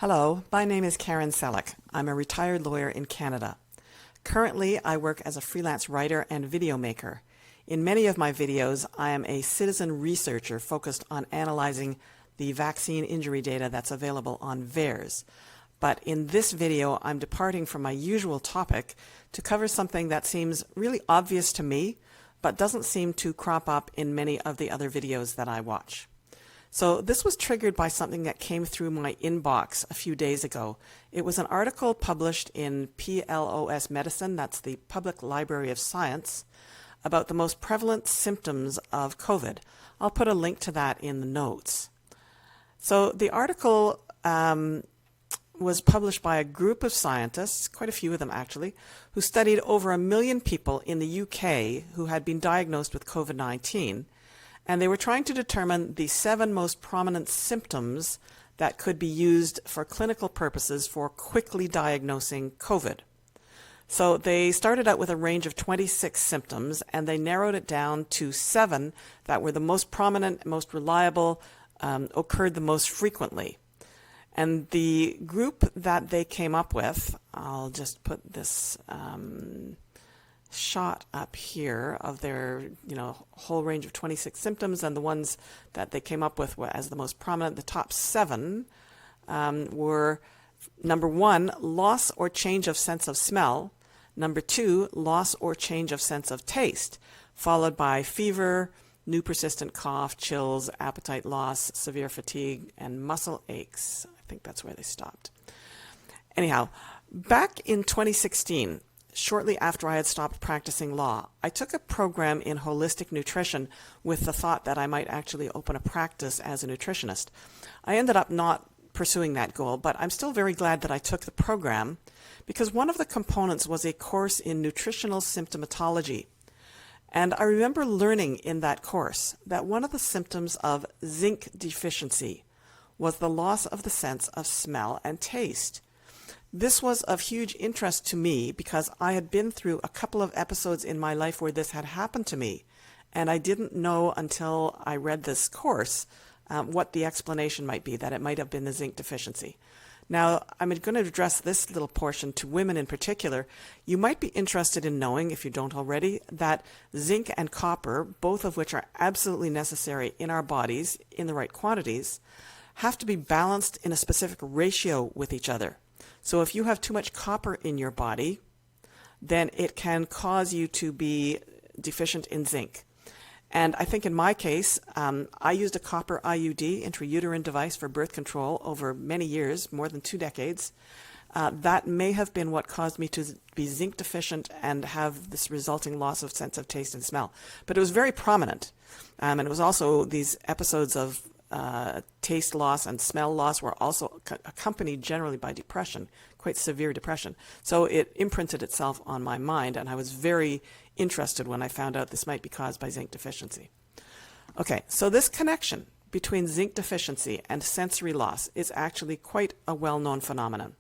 Hello, my name is Karen Selick. I'm a retired lawyer in Canada. Currently, I work as a freelance writer and video maker. In many of my videos, I am a citizen researcher focused on analyzing the vaccine injury data that's available on VAERS. But in this video, I'm departing from my usual topic to cover something that seems really obvious to me, but doesn't seem to crop up in many of the other videos that I watch. So this was triggered by something that came through my inbox a few days ago. It was an article published in PLOS Medicine, that's the Public Library of Science, about the most prevalent symptoms of COVID. I'll put a link to that in the notes. So the article was published by a group of scientists, quite a few of them actually, who studied over 1 million people in the UK who had been diagnosed with COVID-19. And they were trying to determine the 7 most prominent symptoms that could be used for clinical purposes for quickly diagnosing COVID. So they started out with a range of 26 symptoms, and they narrowed it down to 7 that were the most prominent, most reliable, occurred the most frequently. And the group that they came up with, I'll just put this shot up here of their whole range of 26 symptoms, and the ones that they came up with as the most prominent, the top 7 were: number 1, loss or change of sense of smell; number 2, loss or change of sense of taste, followed by fever, new persistent cough, chills, appetite loss, severe fatigue, and muscle aches. I think that's where they stopped. Anyhow, back in 2016, shortly after I had stopped practicing law, I took a program in holistic nutrition with the thought that I might actually open a practice as a nutritionist. I ended up not pursuing that goal, but I'm still very glad that I took the program because one of the components was a course in nutritional symptomatology. And I remember learning in that course that one of the symptoms of zinc deficiency was the loss of the sense of smell and taste. This was of huge interest to me because I had been through a couple of episodes in my life where this had happened to me, and I didn't know until I read this course what the explanation might be, that it might have been the zinc deficiency. Now, I'm going to address this little portion to women in particular. You might be interested in knowing, if you don't already, that zinc and copper, both of which are absolutely necessary in our bodies in the right quantities, have to be balanced in a specific ratio with each other. So if you have too much copper in your body, then it can cause you to be deficient in zinc. And I think in my case, I used a copper IUD, intrauterine device for birth control, over many years, more than 2 decades. That may have been what caused me to be zinc deficient and have this resulting loss of sense of taste and smell. But it was very prominent. And it was also these episodes of taste loss and smell loss were also accompanied generally by depression, quite severe depression. So it imprinted itself on my mind, and I was very interested when I found out this might be caused by zinc deficiency. Okay, so this connection between zinc deficiency and sensory loss is actually quite a well-known phenomenon.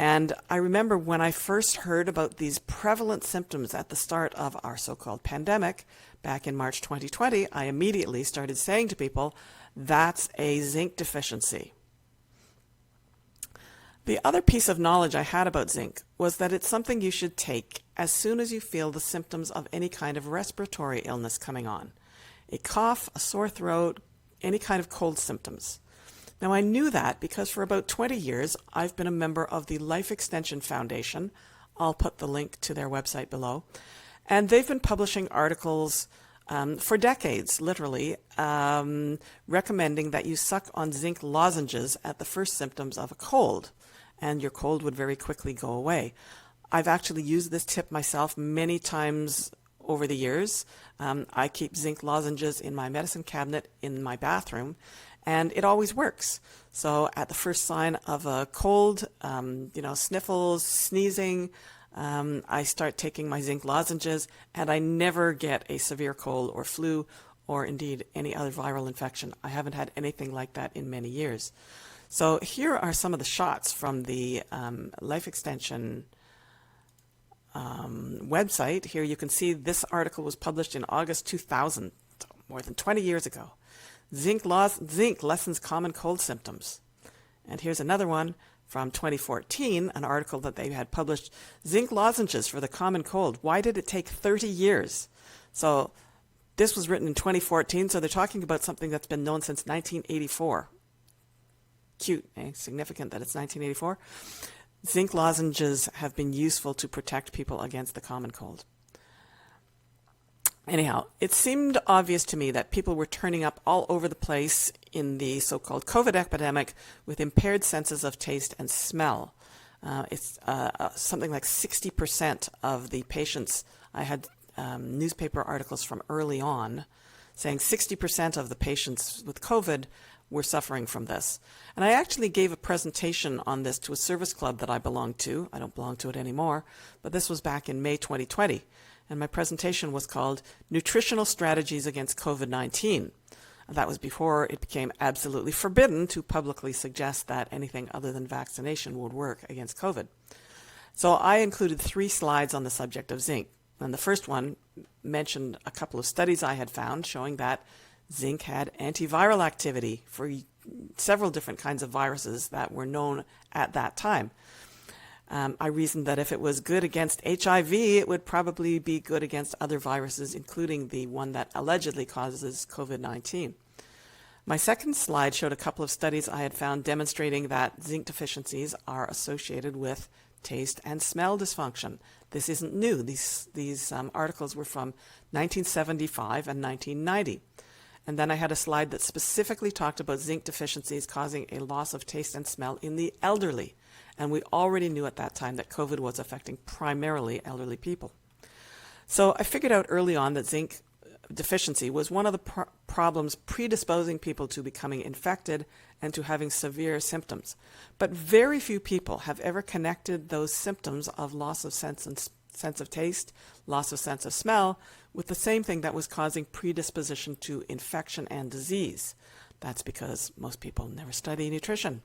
And I remember when I first heard about these prevalent symptoms at the start of our so-called pandemic, back in March 2020, I immediately started saying to people, that's a zinc deficiency. The other piece of knowledge I had about zinc was that it's something you should take as soon as you feel the symptoms of any kind of respiratory illness coming on. A cough, a sore throat, any kind of cold symptoms. Now, I knew that because for about 20 years, I've been a member of the Life Extension Foundation. I'll put the link to their website below. And they've been publishing articles for decades, literally, recommending that you suck on zinc lozenges at the first symptoms of a cold, and your cold would very quickly go away. I've actually used this tip myself many times over the years. I keep zinc lozenges in my medicine cabinet in my bathroom, and it always works. So at the first sign of a cold, sniffles, sneezing, I start taking my zinc lozenges, and I never get a severe cold or flu or indeed any other viral infection. I haven't had anything like that in many years. So here are some of the shots from the Life Extension website. Here you can see this article was published in August 2000, more than 20 years ago. Zinc lessens common cold symptoms. And here's another one from 2014, an article that they had published, Zinc Lozenges for the Common Cold. Why did it take 30 years? So this was written in 2014, so they're talking about something that's been known since 1984. Cute, eh? Significant that it's 1984. Zinc lozenges have been useful to protect people against the common cold. Anyhow, it seemed obvious to me that people were turning up all over the place in the so-called COVID epidemic with impaired senses of taste and smell. It's something like 60% of the patients. I had newspaper articles from early on saying 60% of the patients with COVID were suffering from this. And I actually gave a presentation on this to a service club that I belonged to. I don't belong to it anymore, but this was back in May 2020. And my presentation was called Nutritional Strategies Against COVID-19. That was before it became absolutely forbidden to publicly suggest that anything other than vaccination would work against COVID. So I included 3 slides on the subject of zinc. And the first one mentioned a couple of studies I had found showing that zinc had antiviral activity for several different kinds of viruses that were known at that time. I reasoned that if it was good against HIV, it would probably be good against other viruses, including the one that allegedly causes COVID-19. My second slide showed a couple of studies I had found demonstrating that zinc deficiencies are associated with taste and smell dysfunction. This isn't new. These articles were from 1975 and 1990. And then I had a slide that specifically talked about zinc deficiencies causing a loss of taste and smell in the elderly. And we already knew at that time that COVID was affecting primarily elderly people. So I figured out early on that zinc deficiency was one of the problems predisposing people to becoming infected and to having severe symptoms. But very few people have ever connected those symptoms of loss of sense of taste, loss of sense of smell, with the same thing that was causing predisposition to infection and disease. That's because most people never study nutrition.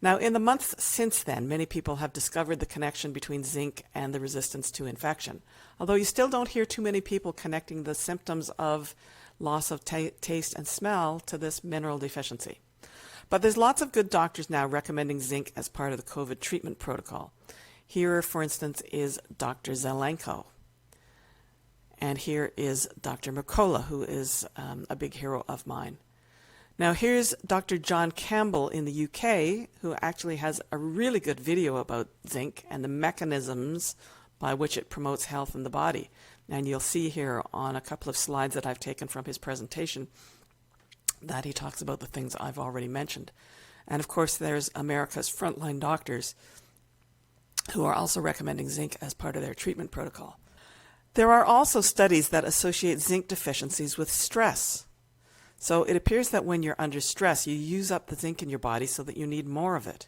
Now, in the months since then, many people have discovered the connection between zinc and the resistance to infection, although you still don't hear too many people connecting the symptoms of loss of taste and smell to this mineral deficiency. But there's lots of good doctors now recommending zinc as part of the COVID treatment protocol. Here, for instance, is Dr. Zelenko. And here is Dr. Mercola, who is a big hero of mine. Now here's Dr. John Campbell in the UK, who actually has a really good video about zinc and the mechanisms by which it promotes health in the body. And you'll see here on a couple of slides that I've taken from his presentation that he talks about the things I've already mentioned. And of course there's America's frontline doctors who are also recommending zinc as part of their treatment protocol. There are also studies that associate zinc deficiencies with stress. So it appears that when you're under stress, you use up the zinc in your body so that you need more of it.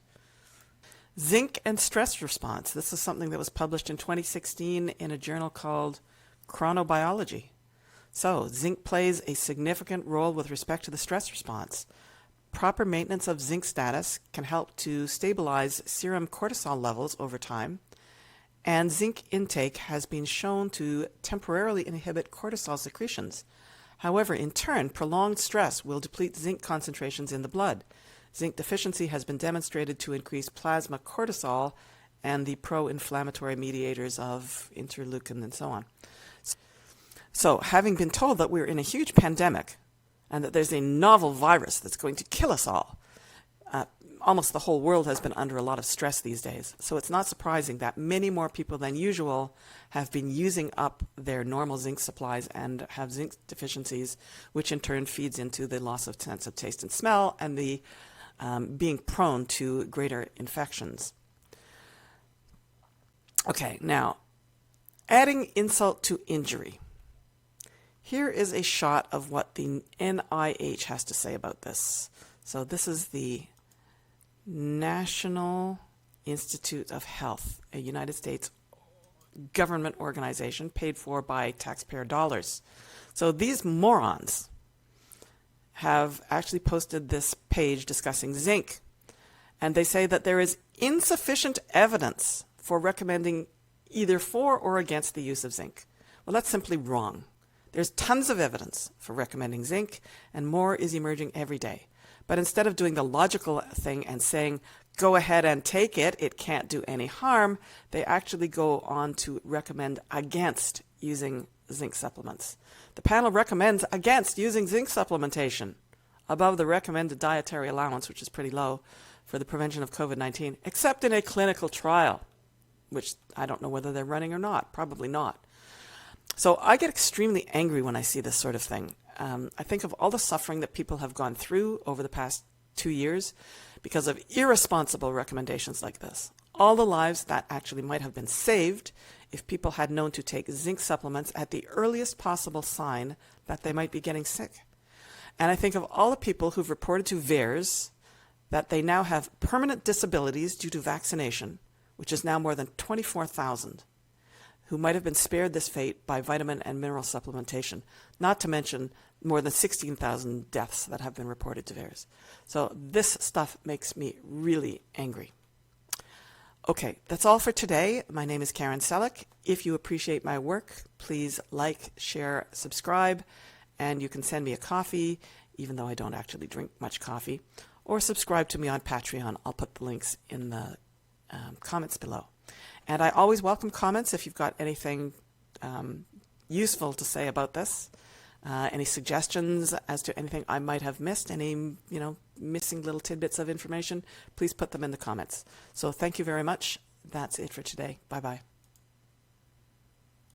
Zinc and stress response. This is something that was published in 2016 in a journal called Chronobiology. So zinc plays a significant role with respect to the stress response. Proper maintenance of zinc status can help to stabilize serum cortisol levels over time. And zinc intake has been shown to temporarily inhibit cortisol secretions. However, in turn, prolonged stress will deplete zinc concentrations in the blood. Zinc deficiency has been demonstrated to increase plasma cortisol and the pro-inflammatory mediators of interleukin and so on. So, having been told that we're in a huge pandemic and that there's a novel virus that's going to kill us all, almost the whole world has been under a lot of stress these days. So it's not surprising that many more people than usual have been using up their normal zinc supplies and have zinc deficiencies, which in turn feeds into the loss of sense of taste and smell and the being prone to greater infections. Okay, now, adding insult to injury. Here is a shot of what the NIH has to say about this. So this is the National Institute of Health, a United States government organization paid for by taxpayer dollars. So these morons have actually posted this page discussing zinc, and they say that there is insufficient evidence for recommending either for or against the use of zinc. Well, that's simply wrong. There's tons of evidence for recommending zinc, and more is emerging every day. But instead of doing the logical thing and saying, go ahead and take it, it can't do any harm, they actually go on to recommend against using zinc supplements. The panel recommends against using zinc supplementation above the recommended dietary allowance, which is pretty low, for the prevention of COVID-19, except in a clinical trial, which I don't know whether they're running or not, probably not. So I get extremely angry when I see this sort of thing. I think of all the suffering that people have gone through over the past 2 years because of irresponsible recommendations like this. All the lives that actually might have been saved if people had known to take zinc supplements at the earliest possible sign that they might be getting sick. And I think of all the people who've reported to VAERS that they now have permanent disabilities due to vaccination, which is now more than 24,000, who might have been spared this fate by vitamin and mineral supplementation, not to mention more than 16,000 deaths that have been reported to VAERS. So this stuff makes me really angry. Okay, that's all for today. My name is Karen Selick. If you appreciate my work, please like, share, subscribe, and you can send me a coffee, even though I don't actually drink much coffee, or subscribe to me on Patreon. I'll put the links in the comments below. And I always welcome comments if you've got anything useful to say about this, any suggestions as to anything I might have missed, any missing little tidbits of information, please put them in the comments. So thank you very much. That's it for today. Bye-bye.